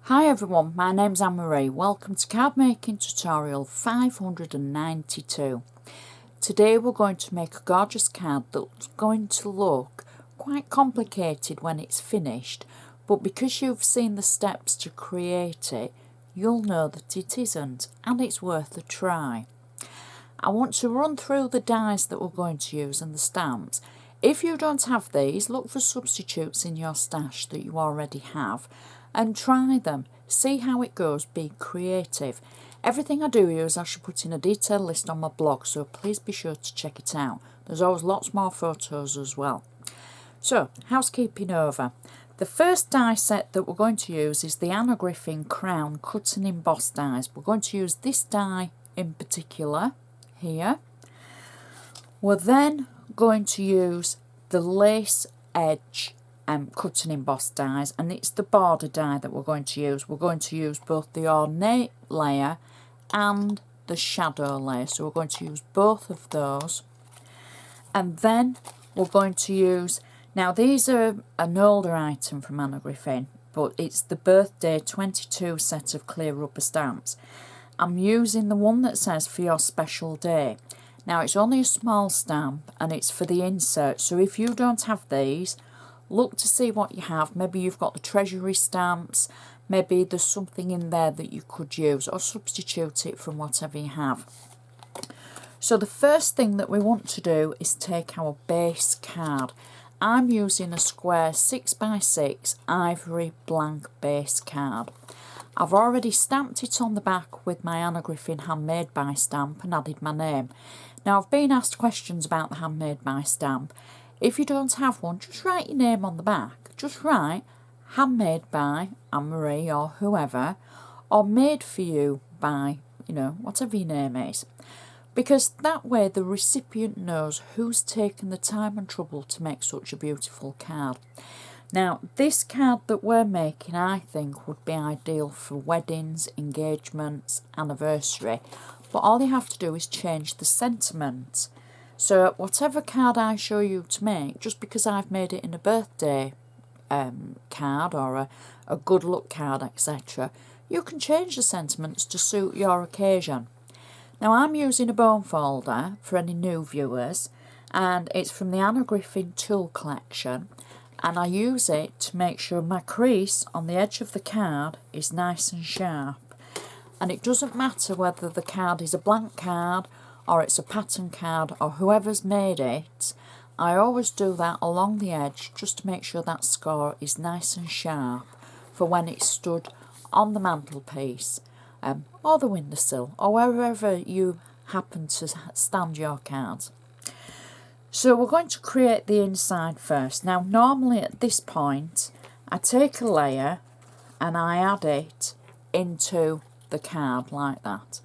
Hi everyone, my name's Anne-Marie. Welcome to card making tutorial 592. Today we're going to make a gorgeous card that's going to look quite complicated when it's finished, but because you've seen the steps to create it, you'll know that it isn't, and it's worth a try. I want to run through the dies that we're going to use and the stamps. If you don't have these, look for substitutes in your stash that you already have and try them. See how it goes, be creative. Everything I do here is actually put in a detailed list on my blog, so please be sure to check it out. There's always lots more photos as well. So, housekeeping over. The first die set that we're going to use is the Anna Griffin Crown Cut and Emboss dies. We're going to use this die in particular here. We're then going to use the lace edge cut and emboss dies, and it's the border die that we're going to use. We're going to use both the ornate layer and the shadow layer, so we're going to use both of those. And then we're going to use, now these are an older item from Anna Griffin, but it's the birthday 22 set of clear rubber stamps. I'm using the one that says for your special day. Now it's only a small stamp and it's for the insert, so if you don't have these, look to see what you have. Maybe you've got the treasury stamps, maybe there's something in there that you could use, or substitute it from whatever you have. So the first thing that we want to do is take our base card. I'm using a square 6x6 ivory blank base card. I've already stamped it on the back with my Anna Griffin Handmade By stamp and added my name. Now I've been asked questions about the Handmade By stamp. If you don't have one, just write your name on the back. Just write Handmade By Anne-Marie or whoever, or Made For You by, whatever your name is. Because that way the recipient knows who's taken the time and trouble to make such a beautiful card. Now, this card that we're making, I think, would be ideal for weddings, engagements, anniversary. But all you have to do is change the sentiment. So whatever card I show you to make, just because I've made it in a birthday card or a good luck card, etc., you can change the sentiments to suit your occasion. Now I'm using a bone folder for any new viewers, and it's from the Anna Griffin Tool Collection, and I use it to make sure my crease on the edge of the card is nice and sharp. And it doesn't matter whether the card is a blank card or it's a pattern card or whoever's made it, I always do that along the edge just to make sure that score is nice and sharp for when it's stood on the mantelpiece or the windowsill or wherever you happen to stand your cards. So we're going to create the inside first. Now normally at this point I take a layer and I add it into the card like that.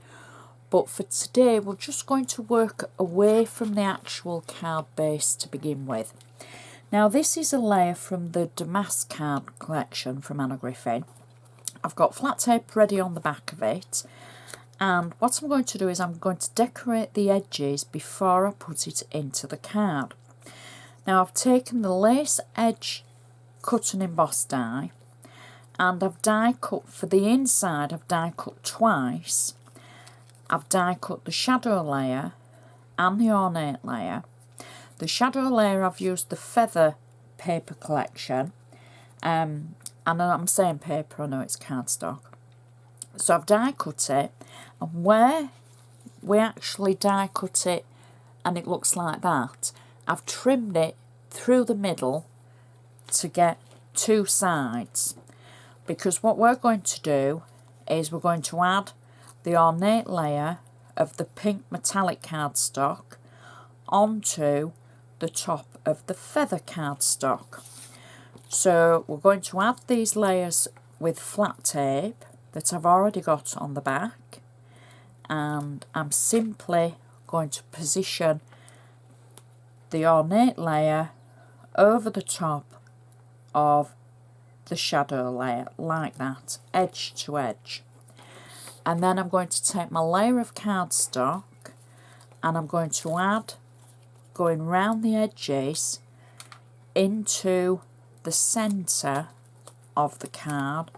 But for today we're just going to work away from the actual card base to begin with. Now this is a layer from the Damask card collection from Anna Griffin. I've got flat tape ready on the back of it, and what I'm going to do is I'm going to decorate the edges before I put it into the card. Now I've taken the lace edge cut and emboss die, and I've die cut for the inside. I've die cut twice. I've die cut the shadow layer and the ornate layer. The shadow layer I've used the feather paper collection, and I'm saying paper, I know it's cardstock. So I've die cut it, and where we actually die cut it and it looks like that, I've trimmed it through the middle to get two sides, because what we're going to do is we're going to add the ornate layer of the pink metallic cardstock onto the top of the feather cardstock. So we're going to add these layers with flat tape that I've already got on the back, and I'm simply going to position the ornate layer over the top of the shadow layer like that, edge to edge. And then I'm going to take my layer of cardstock and I'm going to add, going round the edges into the centre of the card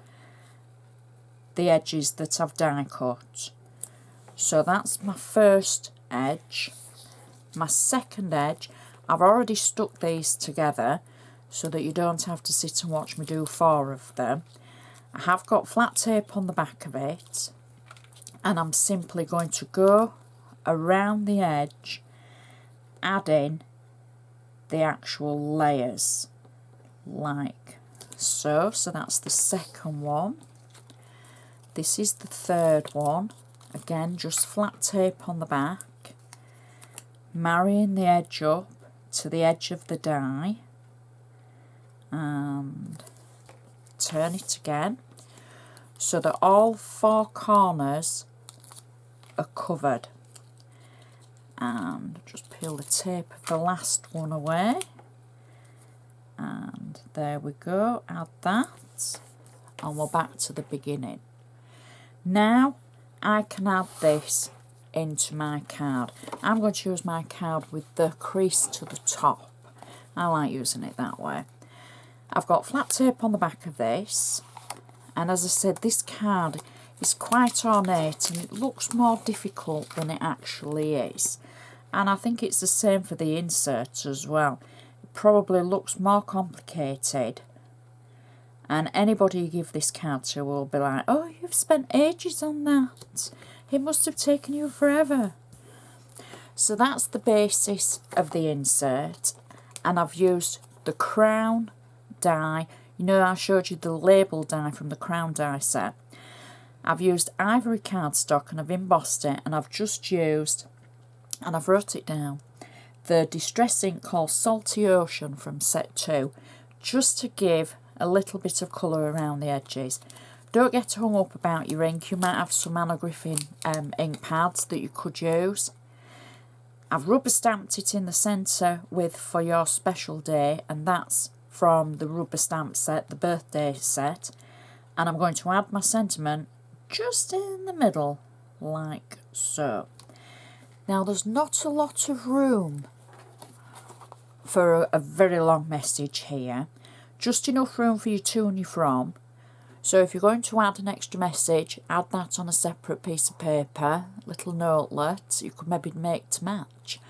the edges that I've die cut. So that's my first edge. My second edge, I've already stuck these together so that you don't have to sit and watch me do 4 of them. I have got flat tape on the back of it, and I'm simply going to go around the edge, adding the actual layers like so. So that's the second one. This is the third one. Again, just flat tape on the back, marrying the edge up to the edge of the die, and turn it again so that all 4 corners are covered. And just peel the tape of the last one away, and there we go. Add that, and we're back to the beginning. Now I can add this into my card. I'm going to use my card with the crease to the top. I like using it that way. I've got flat tape on the back of this, and as I said, this card is quite ornate and it looks more difficult than it actually is. And I think it's the same for the insert as well. It probably looks more complicated, and anybody you give this card to will be like, oh, you've spent ages on that. It must have taken you forever. So that's the basis of the insert, and I've used the crown die. You know, I showed you the label die from the crown die set. I've used ivory cardstock and I've embossed it, and I've just used, and I've wrote it down, the distress ink called Salty Ocean from set 2, just to give a little bit of colour around the edges. Don't get hung up about your ink. You might have some Anagriffin ink pads that you could use. I've rubber stamped it in the centre with For Your Special Day, and that's from the rubber stamp set, the birthday set. And I'm going to add my sentiment just in the middle, like so. Now there's not a lot of room for a very long message here, just enough room for your to and your from. So if you're going to add an extra message, add that on a separate piece of paper, little notelet you could maybe make to match.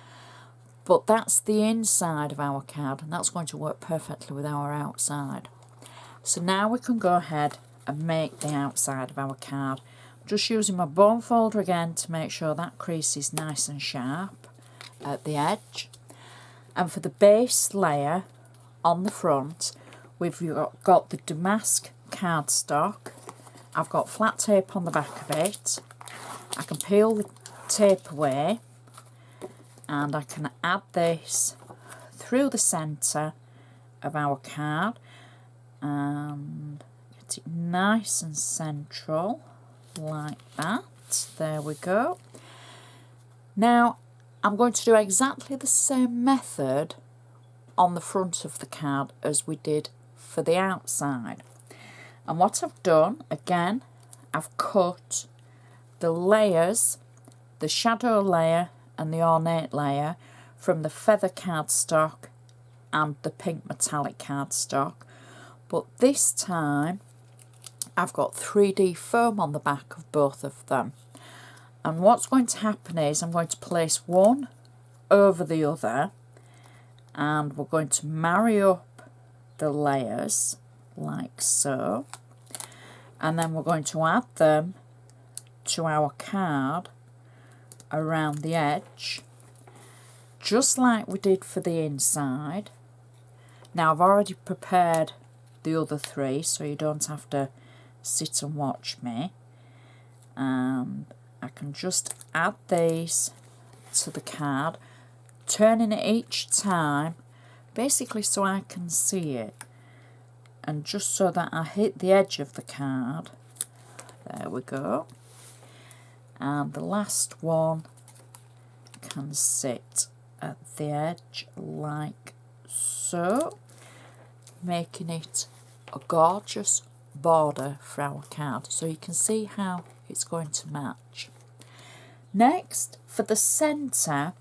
But that's the inside of our card, and that's going to work perfectly with our outside. So now we can go ahead and make the outside of our card. I'm just using my bone folder again to make sure that crease is nice and sharp at the edge. And for the base layer on the front, we've got the damask cardstock. I've got flat tape on the back of it. I can peel the tape away, and I can add this through the centre of our card and get it nice and central like that. There we go. Now I'm going to do exactly the same method on the front of the card as we did for the outside. And what I've done, again, I've cut the layers, the shadow layer and the ornate layer, from the feather cardstock and the pink metallic cardstock. But this time I've got 3D foam on the back of both of them. And what's going to happen is I'm going to place one over the other, and we're going to marry up the layers like so, and then we're going to add them to our card around the edge, just like we did for the inside. Now I've already prepared the other 3, so you don't have to sit and watch me, and I can just add these to the card, turning it each time, basically so I can see it, and just so that I hit the edge of the card. There we go. And the last one can sit at the edge like so, making it a gorgeous border for our card, so you can see how it's going to match. Next, for the centre,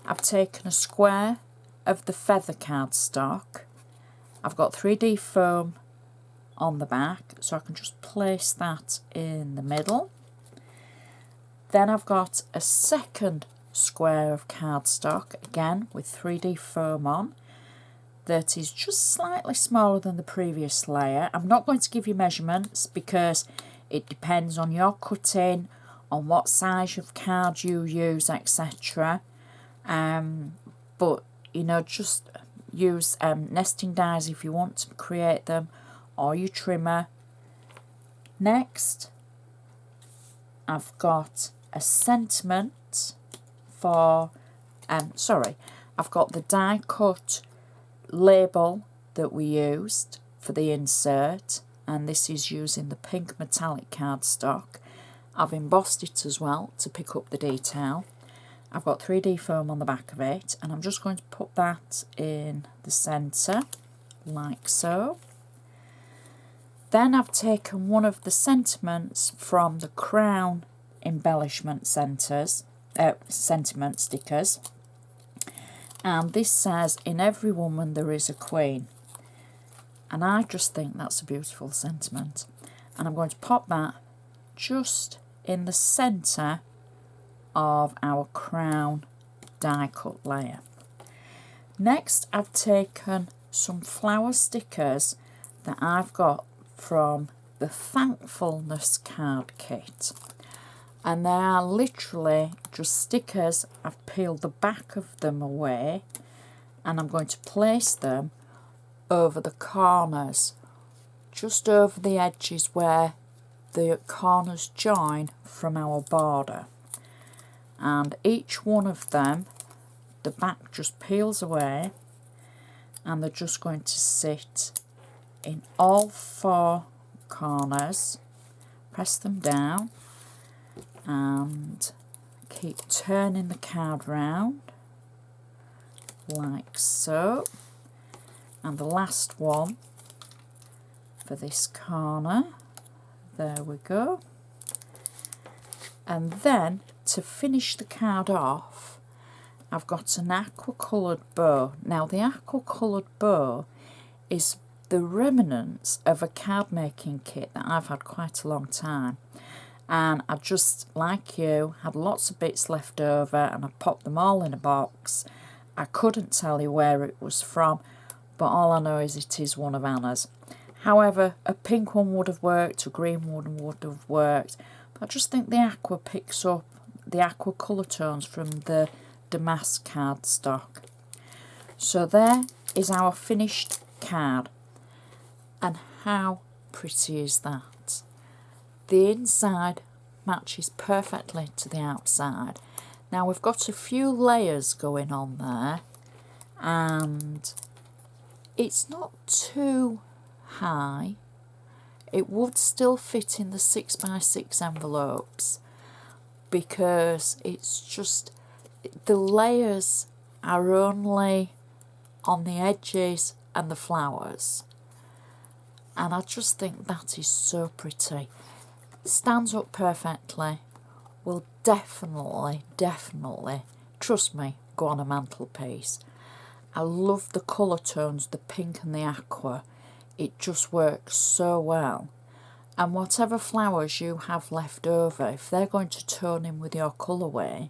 I've taken a square of the feather cardstock. I've got 3D foam on the back, so I can just place that in the middle. Then I've got a second square of cardstock, again with 3D foam on, that is just slightly smaller than the previous layer. I'm not going to give you measurements because it depends on your cutting, on what size of card you use, etc. But you know, just use nesting dies if you want to create them, or your trimmer. Next, I've got a sentiment for, I've got the die cut label that we used for the insert, and this is using the pink metallic cardstock. I've embossed it as well to pick up the detail. I've got 3D foam on the back of it, and I'm just going to put that in the centre like so. Then I've taken one of the sentiments from the crown embellishment sentiment stickers, and this says, "In every woman there is a queen," and I just think that's a beautiful sentiment, and I'm going to pop that just in the centre of our crown die cut layer. Next, I've taken some flower stickers that I've got from the Thankfulness card kit, and they are literally just stickers. I've peeled the back of them away, and I'm going to place them over the corners, just over the edges where the corners join from our border. And each one of them, the back just peels away, and they're just going to sit in all four corners. Press them down and keep turning the card round like so. And the last one for this corner, there we go. And then to finish the card off, I've got an aqua coloured bow. Now the aqua coloured bow is the remnants of a card making kit that I've had quite a long time, and I just, like you, had lots of bits left over, and I popped them all in a box. I couldn't tell you where it was from, but all I know is it is one of Anna's. However, a pink one would have worked, a green one would have worked, but I just think the aqua picks up the aqua colour tones from the damask cardstock. So there is our finished card, and how pretty is that? The inside matches perfectly to the outside. Now we've got a few layers going on there, and it's not too high. It would still fit in the 6x6 envelopes, because it's just, the layers are only on the edges and the flowers, and I just think that is so pretty. Stands up perfectly, will definitely, trust me, go on a mantelpiece. I love the colour tones, the pink and the aqua. It just works so well. And whatever flowers you have left over, if they're going to tone in with your colourway,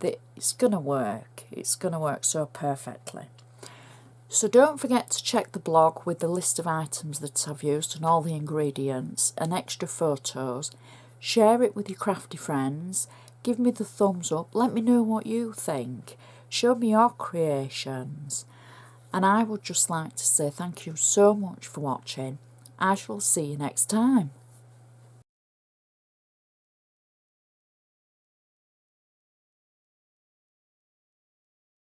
it's going to work. It's going to work so perfectly. So don't forget to check the blog with the list of items that I've used and all the ingredients and extra photos. Share it with your crafty friends. Give me the thumbs up. Let me know what you think. Show me your creations. And I would just like to say thank you so much for watching. I shall see you next time.